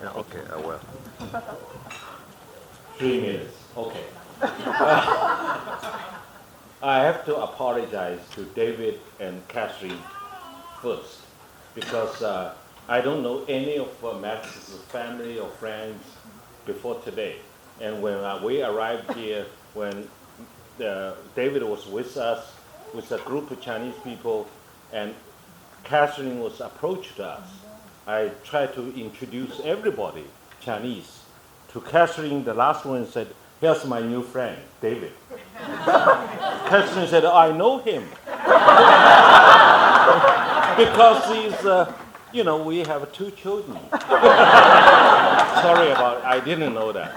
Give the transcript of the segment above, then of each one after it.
Yeah, okay, I will. 3 minutes. Okay. I have to apologize to David and Catherine first because I don't know any of Max's family or friends before today. And when we arrived here, when David was with us, with a group of Chinese people, and Catherine was approached us, I tried to introduce everybody, Chinese. To Catherine, the last one said, "Here's my new friend, David." Catherine said, "I know him." Because he's, we have 2 children. Sorry about it, I didn't know that.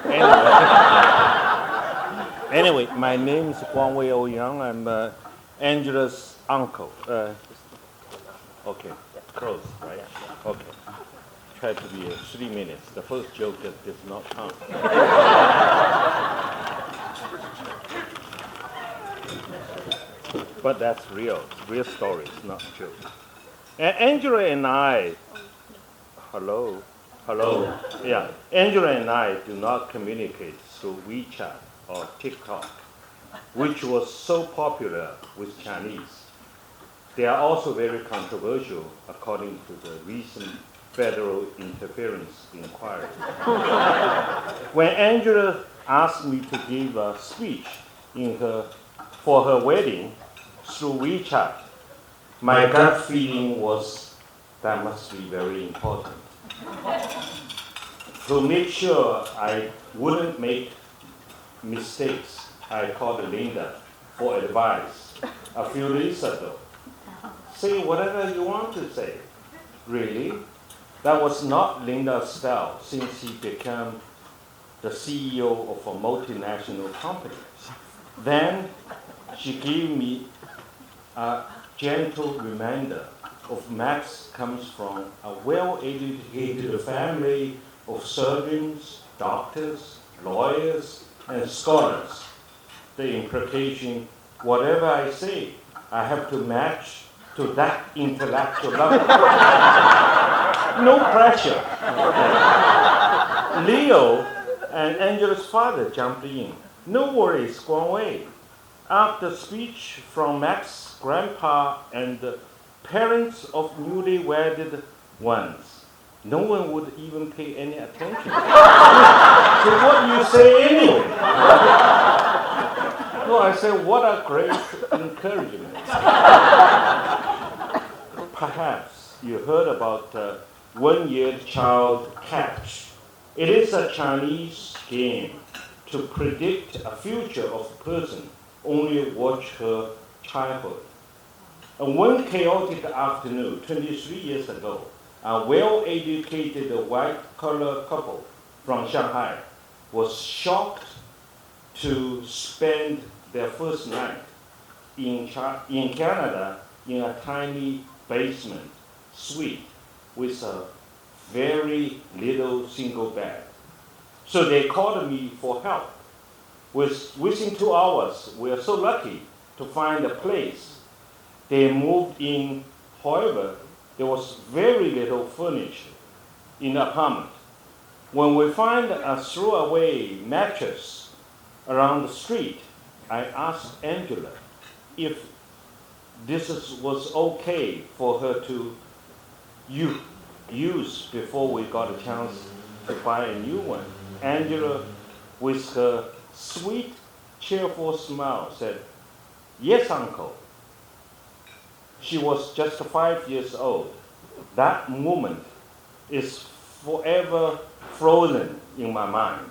Anyway, my name is Guangwei Ouyang. I'm Angela's uncle. Okay, close, right? Okay. Try to be 3 minutes. The first joke does not count. But that's real stories, not jokes. And Angela and I, hello, yeah. Angela and I do not communicate through WeChat or TikTok, which was so popular with Chinese. They are also very controversial, according to the recent federal interference inquiry. When Angela asked me to give a speech for her wedding through WeChat, my gut feeling was that must be very important. To make sure I wouldn't make mistakes, I called Linda for advice a few days ago. Say whatever you want to say. Really? That was not Linda's style since he became the CEO of a multinational company. Then she gave me a gentle reminder of Max comes from a well-educated family of surgeons, doctors, lawyers, and scholars. The implication, whatever I say, I have to match to that intellectual level. No pressure. Leo and Angela's father jumped in. No worries, Guangwei. After speech from Max's grandpa and the parents of newly wedded ones, no one would even pay any attention. So what do you say anyway? No, I said, what a great encouragement. Perhaps you heard about the one-year child catch. It is a Chinese game to predict a future of a person, only watch her childhood. And one chaotic afternoon, 23 years ago, a well-educated white-collar couple from Shanghai was shocked to spend their first night in Canada in a tiny basement suite with a very little single bed. So they called me for help. Within 2 hours, we are so lucky to find a place. They moved in, however, there was very little furniture in the apartment. When we find a throwaway mattress around the street, I asked Angela if this was okay for her to use before we got a chance to buy a new one. Angela, with her sweet, cheerful smile, said, "Yes, uncle." She was just 5 years old. That moment is forever frozen in my mind.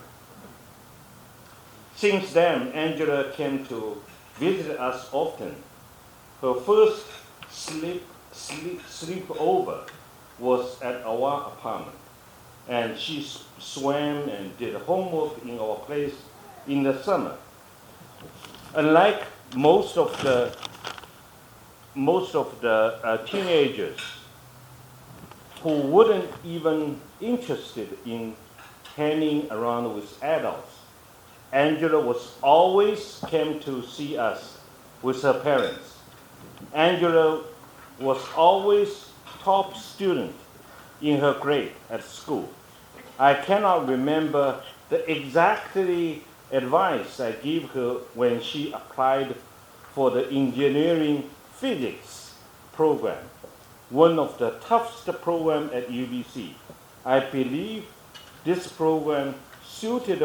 Since then, Angela came to visit us often. Her first sleepover was at our apartment, and she swam and did homework in our place in the summer. Unlike most of the teenagers who wouldn't even interested in hanging around with adults, Angela was always came to see us with her parents. Angela was always top student in her grade at school. I cannot remember the exactly advice I gave her when she applied for the engineering physics program, one of the toughest programs at UBC. I believe this program suited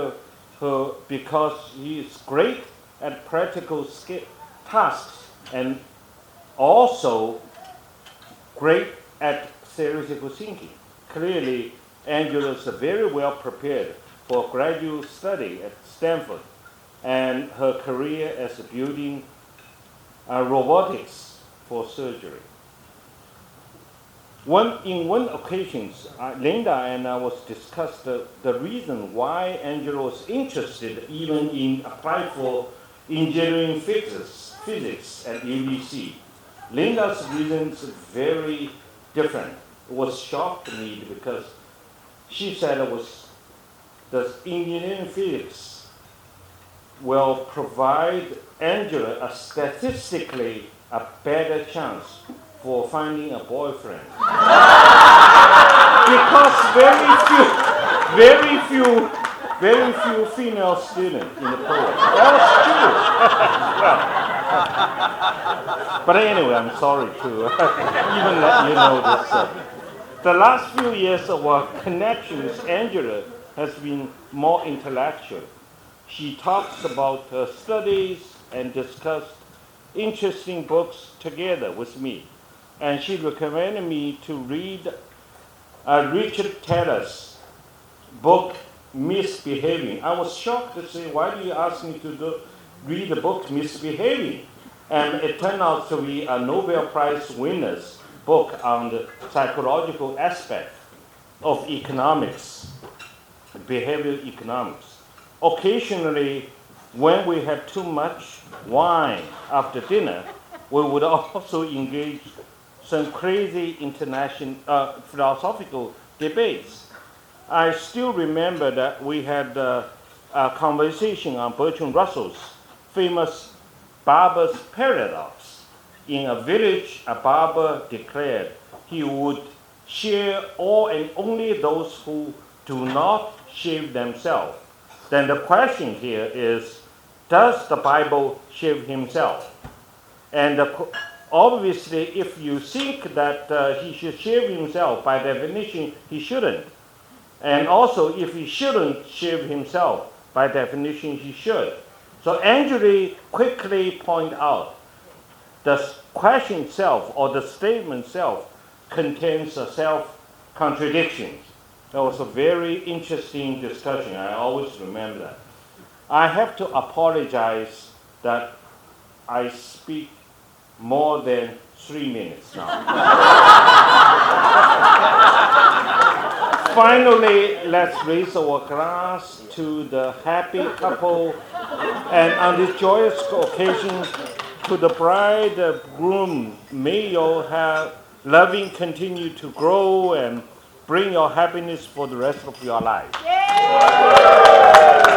her because she is great at practical tasks and also great at theoretical thinking. Clearly, Angela is very well prepared for graduate study at Stanford and her career as building robotics for surgery. In one occasion, Linda and I was discussed the reason why Angela was interested even in applying for engineering physics at UBC. Linda's reason is very different. It was shocked to me because she said it was the engineering physics will provide Angela a statistically a better chance for finding a boyfriend. Because very few female students in the program. That's true. But anyway, I'm sorry to even let you know this. The last few years of our connection with Angela has been more intellectual. She talks about her studies and discussed interesting books together with me. And she recommended me to read Richard Taylor's book, Misbehaving. I was shocked to say, why do you ask me to read the book Misbehaving? And it turned out to be a Nobel Prize winner's book on the psychological aspect of economics, behavioral economics. Occasionally, when we had too much wine after dinner, we would also engage some crazy international philosophical debates. I still remember that we had a conversation on Bertrand Russell's famous barber's paradox. In a village, a barber declared he would share all and only those who do not shave themselves. Then the question here is, does the Bible shave himself? And obviously, if you think that he should shave himself, by definition, he shouldn't. And also, if he shouldn't shave himself, by definition, he should. So Angela quickly pointed out the question itself or the statement itself contains a self-contradiction. That was a very interesting discussion. I always remember that. I have to apologize that I speak more than 3 minutes now. Finally, let's raise our glass to the happy couple and on this joyous occasion to the bride and groom. May your loving continue to grow and bring your happiness for the rest of your life. Yeah.